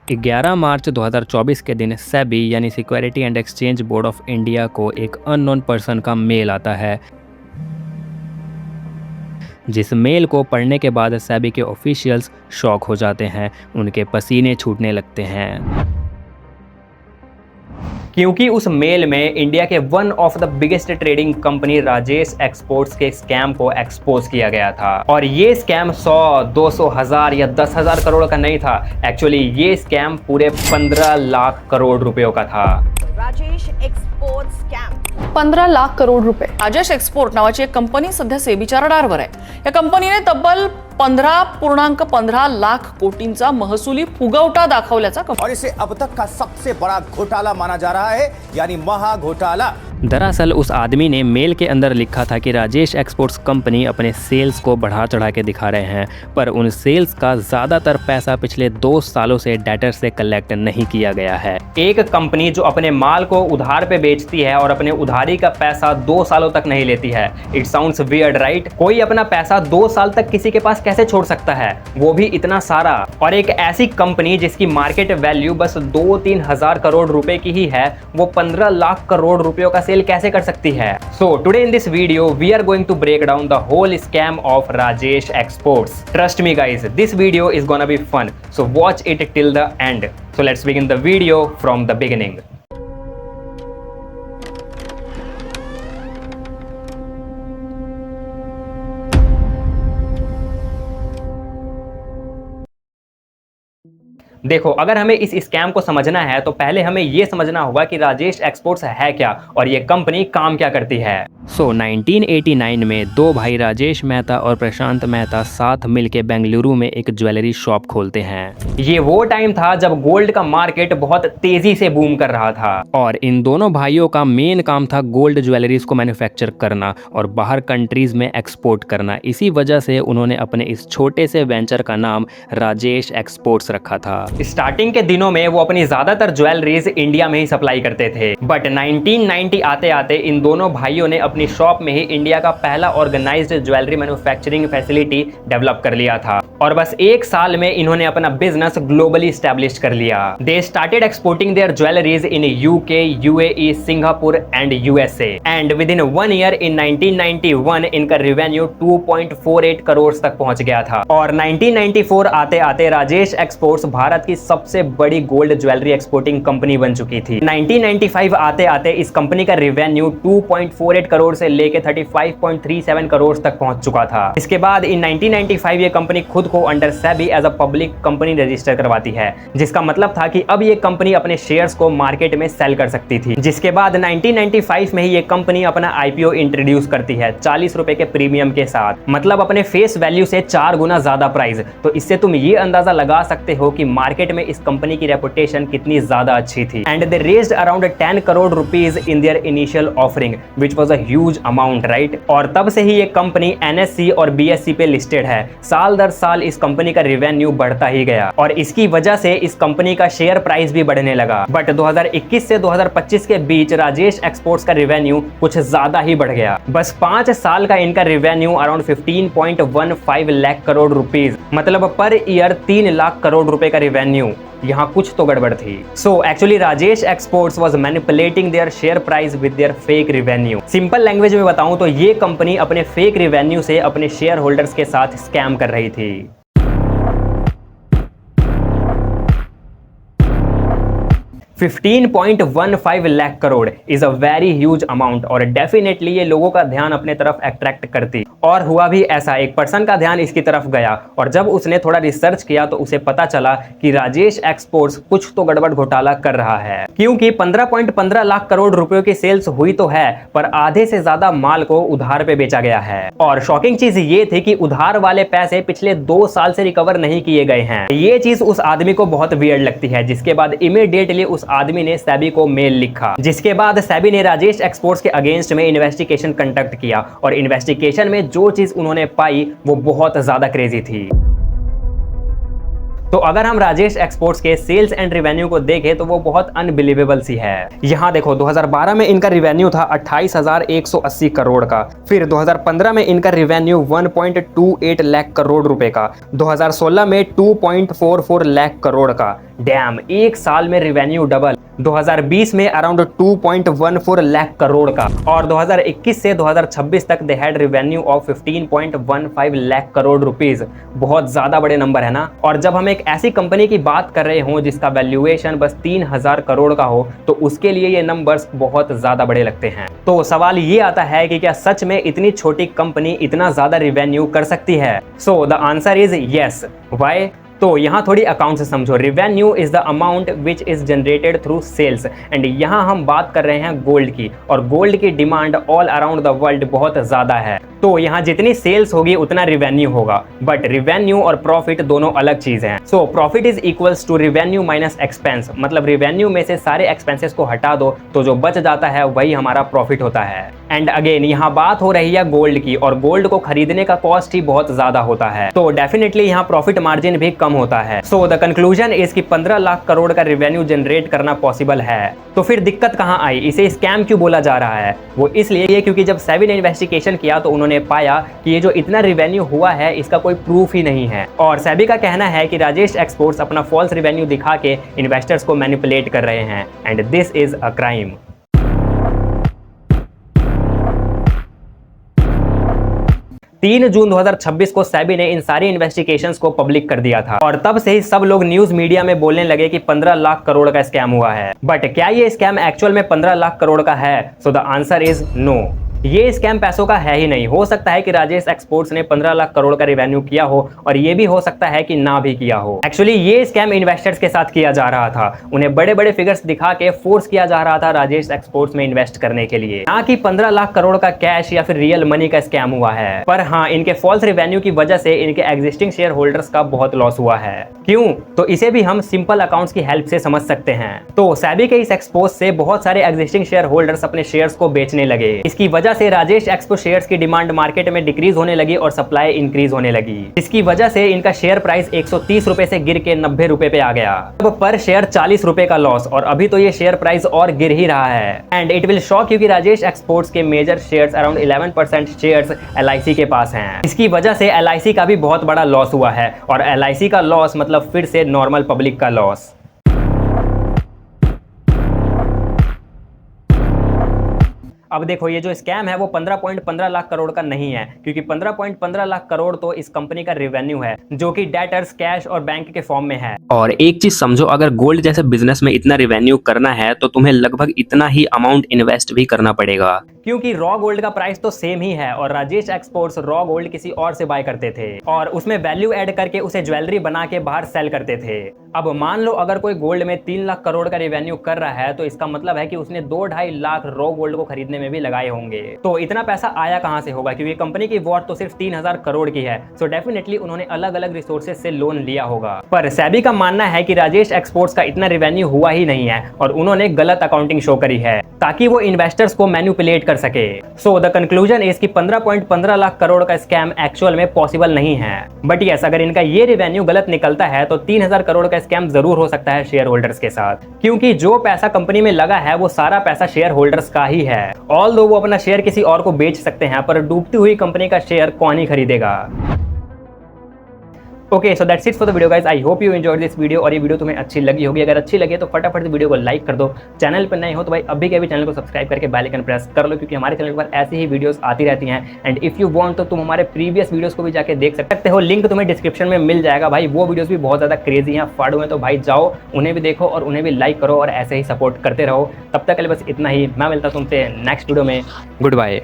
11 मार्च 2024 के दिन सेबी यानी security and exchange board of India को एक अननोन पर्सन का मेल आता है। जिस मेल को पढ़ने के बाद सेबी के ऑफिशियल्स शॉक हो जाते हैं, उनके पसीने छूटने लगते हैं, क्योंकि उस मेल में इंडिया के one of the biggest trading company Rajesh exports के स्कैम को एक्सपोज किया गया था। और ये स्कैम 100, 200 हजार या 10,000 करोड़ का नहीं था। एक्चुअली ये स्कैम पूरे 15 लाख करोड़ रुपयों का था। राजेश एक्सपोर्ट स्कॅम 15 लाख करोड रुपये। राजेश एक्सपोर्ट नावाची एक कंपनी सध्या सेबीच्या रडारवर आहे। या कंपनीने तब्बल 15.15 लाख कोटींचा महसुली फुगवटा दाखवल्याचा और इसे अब तक का सबसे बड़ा घोटाला माना जा रहा है, यानी महा घोटाला। दरअसल उस आदमी ने मेल के अंदर लिखा था कि राजेश एक्सपोर्ट्स कंपनी अपने सेल्स को बढ़ा चढ़ा के दिखा रहे हैं, पर उन सेल्स का ज़्यादातर पैसा पिछले 2 सालों से डेटर से कलेक्ट नहीं किया गया है। एक कंपनी जो अपने माल को उधार पे बेचती है और अपने उधारी का पैसा 2 सालों तक नहीं लेती है। It sounds weird right? कोई अपना पैसा 2 साल तक किसी के पास कैसे छोड़ सकता है, वो भी इतना सारा? और एक ऐसी कंपनी जिसकी मार्केट वैल्यू बस 2-3 हजार करोड़ रुपए की ही है, वो 15 लाख करोड़ रुपयों का सेल कैसे कर सकती है? So today in this video we are going to break down the whole scam of Rajesh exports. Trust me guys, this video is gonna be fun, so watch it till the end. So let's begin the video from the beginning. देखो, अगर हमें इस scam को समझना है तो पहले हमें यह समझना होगा कि राजेश एक्सपोर्ट्स है क्या और ये कंपनी काम क्या करती है। 1989 में 2 भाई राजेश मेहता और प्रशांत मेहता साथ मिलकर बेंगलुरु में एक ज्वेलरी शॉप खोलते हैं। ये वो टाइम था जब गोल्ड का मार्केट बहुत तेजी से बूम कर रहा था और इन दोनों भाइयों का मेन काम था गोल्ड ज्वेलरीज को मैन्युफैक्चर करना और बाहर कंट्रीज में एक्सपोर्ट करना। इसी वजह से उन्होंने अपने इस छोटे से वेंचर का नाम राजेश एक्सपोर्ट्स रखा था। स्टार्टिंग के दिनों में वो अपनी ज्यादातर ज्वेलरीज इंडिया में ही सप्लाई करते थे, बट 1990 आते आते इन दोनों भाइयों ने अपनी शॉप में ही इंडिया का पहला organised jewellery manufacturing facility develop कर लिया था और बस 1 साल में इन्होंने अपना बिजनेस ग्लोबली एस्टैब्लिश कर लिया। They started exporting their jewelleries in UK, UAE, Singapore and USA and within 1 year in 1991 इनका रेवेन्यू 2.48 करोड़ तक पहुंच गया था। और 1994 आते आते राजेश एक्सपोर्ट्स भारत की सबसे बड़ी गोल्ड ज्वेलरी एक्सपोर्टिंग कंपनी बन चुकी थी। 1995 आते आते इस कंपनी का रेवेन्यू 2.48 करोड़ से लेके 35.37 करोड़ तक पहुंच चुका था। इसके बाद इन 1995 ये कंपनी खुद को under SEBI as a public company register करवाती है, जिसका मतलब था कि अब ये कंपनी अपने शेयर्स को मार्केट में सेल कर सकती थी। जिसके बाद 1995 में ही ये कंपनी अपना आईपीओ इंट्रोड्यूस करती है 40 रुपए के प्रीमियम के साथ, मतलब अपने फेस वैल्यू से 4 गुना ज्यादा प्राइस। तो इससे तुम ये अंदाजा लगा सकते हो कि मार्केट में इस कंपनी की रेपुटेशन कितनी ज्यादा अच्छी थी। And they raised around 10 crore rupees in their initial offering which was a huge amount right. और तब से ही ये कंपनी एनएससी और बीएससी पे लिस्टेड है। साल दर साल इस कंपनी का रेवेन्यू बढ़ता ही गया और इसकी वजह से इस कंपनी का शेयर प्राइस भी बढ़ने लगा। बट 2021 से 2025 के बीच राजेश एक्सपोर्ट्स का रेवेन्यू कुछ ज्यादा ही बढ़ गया। बस 5 साल का इनका revenue around 15.15 lakh crore rupees, मतलब पर ईयर 3 लाख करोड़ रुपए का रेवेन्यू। यहाँ कुछ तो गड़बड़ थी। So actually Rajesh exports was manipulating their share price with their fake revenue. Simple language में बताऊं तो ये कंपनी अपने फेक रेवेन्यू से अपने शेयर होल्डर्स के साथ स्कैम कर रही थी। 15.15 lakh crore is a very huge amount और डेफिनेटली ये लोगों का ध्यान अपने तरफ अट्रैक्ट करती। और हुआ भी ऐसा, एक पर्सन का ध्यान इसकी तरफ गया और जब उसने थोड़ा रिसर्च किया तो उसे पता चला कि राजेश एक्सपोर्ट्स कुछ तो गड़बड़ घोटाला कर रहा है, क्योंकि 15.15 लाख करोड़ रुपयों की सेल्स हुई तो है, पर आधे से ज्यादा माल को उधार पे बेचा गया है। और शॉकिंग चीज ये थी कि उधार वाले पैसे पिछले 2 साल से रिकवर नहीं किए गए हैं। ये चीज उस आदमी को बहुत वियर्ड लगती है, जिसके बाद इमीडिएटली उस आदमी ने सेबी को मेल लिखा, जिसके बाद सेबी ने राजेश एक्सपोर्ट्स के अगेंस्ट में इन्वेस्टिगेशन कंडक्ट किया और इन्वेस्टिगेशन में जो चीज उन्होंने पाई वो बहुत ज्यादा क्रेजी थी। तो अगर हम राजेश एक्सपोर्ट्स के सेल्स एंड रेवेन्यू को देखें तो वो बहुत अनबिलीवेबल सी है। यहाँ देखो 2012 में इनका रेवेन्यू था 28,180 करोड़ का, फिर 2015 में इनका रेवेन्यू 1.28 लाख करोड़ रुपए का, 2016 में 2.44 लाख करोड़ का। डैम, एक साल में रेवेन्यू डबल। 2020 में अराउंड 2.14 लाख करोड़ का, और 2021 से 2026 तक they had revenue of 15.15 lakh crore rupees. बहुत ज्यादा बड़े नंबर है ना। और जब हम एक ऐसी कंपनी की बात कर रहे हो जिसका वैल्यूएशन बस 3,000 करोड़ का हो, तो उसके लिए ये नंबर्स बहुत ज्यादा बड़े लगते हैं। तो सवाल ये आता है कि क्या सच में इतनी छोटी कंपनी इतना ज्यादा रेवेन्यू कर सकती है? So the answer is yes. Why? तो यहाँ थोड़ी अकाउंट से समझो। Revenue is the amount which is generated through sales, and यहाँ हम बात कर रहे हैं गोल्ड की, और गोल्ड की demand all around the world बहुत ज्यादा है। तो यहाँ जितनी सेल्स होगी उतना रेवेन्यू होगा, बट रेवेन्यू और प्रॉफिट दोनों अलग चीज हैं। So profit is equals to revenue minus expense, मतलब रेवेन्यू में से सारे एक्सपेंसेस को हटा दो तो जो बच जाता है वही हमारा प्रॉफिट होता है। एंड अगेन यहाँ बात हो रही है गोल्ड की, और गोल्ड को खरीदने का कॉस्ट ही बहुत ज्यादा होता है, तो डेफिनेटली यहाँ प्रॉफिट मार्जिन भी कम होता है। सो द कंक्लूजन इज कि 15 लाख करोड़ का रेवेन्यू जनरेट करना पॉसिबल है। तो फिर दिक्कत कहाँ आई? इसे स्कैम क्यों बोला जा रहा है? वो इसलिए क्योंकि जब सेबी ने इन्वेस्टिगेशन किया तो उन्होंने पाया कि ये जो इतना रेवेन्यू हुआ है इसका कोई प्रूफ ही नहीं है, और सेबी का कहना है कि राजेश एक्सपोर्ट्स अपना फॉल्स रेवेन्यू दिखा के इन्वेस्टर्स को मैनिपुलेट कर रहे हैं, and this is a crime. 3 जून 2026 को सेबी ने इन सारी इन्वेस्टिगेशंस को पब्लिक कर दिया था, और तब से ही सब लोग न्यूज मीडिया में बोलने लगे कि 15 लाख करोड़ का स्कैम हुआ है। बट क्या ये स्कैम एक्चुअल में 15 लाख करोड़ का है? So the answer is no. ये स्कैम पैसों का है ही नहीं। हो सकता है कि राजेश एक्सपोर्ट्स ने 15 लाख करोड़ का रेवेन्यू किया हो, और ये भी हो सकता है कि ना भी किया हो। एक्चुअली ये स्कैम इन्वेस्टर्स के साथ किया जा रहा था। उन्हें बड़े बड़े फिगर्स दिखा के फोर्स किया जा रहा था राजेश एक्सपोर्ट्स में इन्वेस्ट करने के लिए, ना कि 15 लाख करोड़ का कैश या फिर रियल मनी का स्कैम हुआ है। पर हाँ, इनके फॉल्स रेवेन्यू की वजह से इनके एग्जिस्टिंग शेयर होल्डर्स का बहुत लॉस हुआ है। क्यों? तो इसे भी हम सिंपल अकाउंट्स की हेल्प से समझ सकते हैं। तो सेबी के इस एक्सपोज से बहुत सारे एग्जिस्टिंग शेयर होल्डर्स अपने शेयर्स को बेचने लगे। इसकी वजह से राजेश शेयर्स की डिमांड मार्केट में डिक्रीज होने लगी और सप्लाई इंक्रीज होने लगी, जिसकी वजह से इनका शेयर प्राइस 130 रुपए से गिर के 90 रुपए पे आ गया। अब पर शेयर 40 रुपए का लॉस, और अभी तो ये शेयर प्राइस और गिर ही रहा है। And it will shock you कि राजेश एक्सपोर्ट्स के major shares around 11% shares LIC के पास हैं। इसकी वजह से LIC का भी बहुत बड़ा लॉस हुआ है, और LIC का लॉस मतलब फिर से नॉर्मल पब्लिक का लॉस। अब देखो, ये जो स्कैम है वो 15.15 लाख करोड़ का नहीं है, क्योंकि 15.15 लाख करोड़ तो इस कंपनी का रेवेन्यू है, जो कि डेटर्स, कैश और बैंक के फॉर्म में है। और एक चीज समझो, अगर गोल्ड जैसे बिजनेस में इतना रेवेन्यू करना है तो तुम्हें लगभग इतना ही अमाउंट इन्वेस्ट भी करना पड़ेगा, क्योंकि रॉ गोल्ड का प्राइस तो सेम ही है, और राजेश एक्सपोर्ट्स रॉ गोल्ड किसी और से बाय करते थे और उसमें वैल्यू ऐड करके उसे ज्वेलरी बना के बाहर सेल करते थे। अब मान लो अगर कोई गोल्ड में 3 लाख करोड़ का रेवेन्यू कर रहा है, तो इसका मतलब है कि उसने 2-2.5 लाख रॉ गोल्ड को खरीदने में भी लगाए होंगे। तो इतना पैसा आया कहां से होगा? क्योंकि कंपनी की वॉट तो सिर्फ 3,000 करोड़ की है, सो डेफिनेटली उन्होंने अलग अलग रिसोर्सेज से लोन लिया होगा। पर सेबी का मानना है कि राजेश एक्सपोर्ट्स का इतना रेवेन्यू हुआ ही नहीं है, और उन्होंने गलत अकाउंटिंग शो करी है ताकि वो इन्वेस्टर्स को मैनिपुलेट कर सके। सो द कंक्लूजन इज कि 15.15 लाख करोड़ का स्कैम एक्चुअल में पॉसिबल नहीं है। बट यस, अगर इनका ये रेवेन्यू गलत निकलता है तो 3,000 करोड़ का स्कैम जरूर हो सकता है शेयर होल्डर्स के साथ, क्योंकि जो पैसा कंपनी में लगा है वो सारा पैसा शेयर होल्डर्स का ही है। ऑल्दो वो अपना शेयर किसी और को बेच सकते हैं, पर डूबती हुई कंपनी का शेयर कौन ही खरीदेगा? Okay, so that's it for the video guys. I hope you enjoyed this video, और ये वीडियो तुम्हें अच्छी लगी होगी। अगर अच्छी लगे तो फटाफट से वीडियो को लाइक कर दो। चैनल पर नए हो तो भाई अभी के अभी चैनल को सब्सक्राइब करके बेल आइकन प्रेस कर लो, क्योंकि हमारे चैनल पर ऐसी ही वीडियोस आती रहती हैं। एंड इफ यू वांट तो तुम हमारे प्रीवियस वीडियोस को भी जाके देख सकते हो, लिंक तुम्हें डिस्क्रिप्शन में मिल जाएगा भाई। वो वीडियोस भी बहुत ज़्यादा क्रेजी हैं, फाड़ू हैं, तो भाई जाओ उन्हें भी देखो और उन्हें भी लाइक करो और ऐसे ही सपोर्ट करते रहो। तब तक के लिए बस इतना ही। मैं मिलता हूं तुमसे नेक्स्ट वीडियो में। Good bye.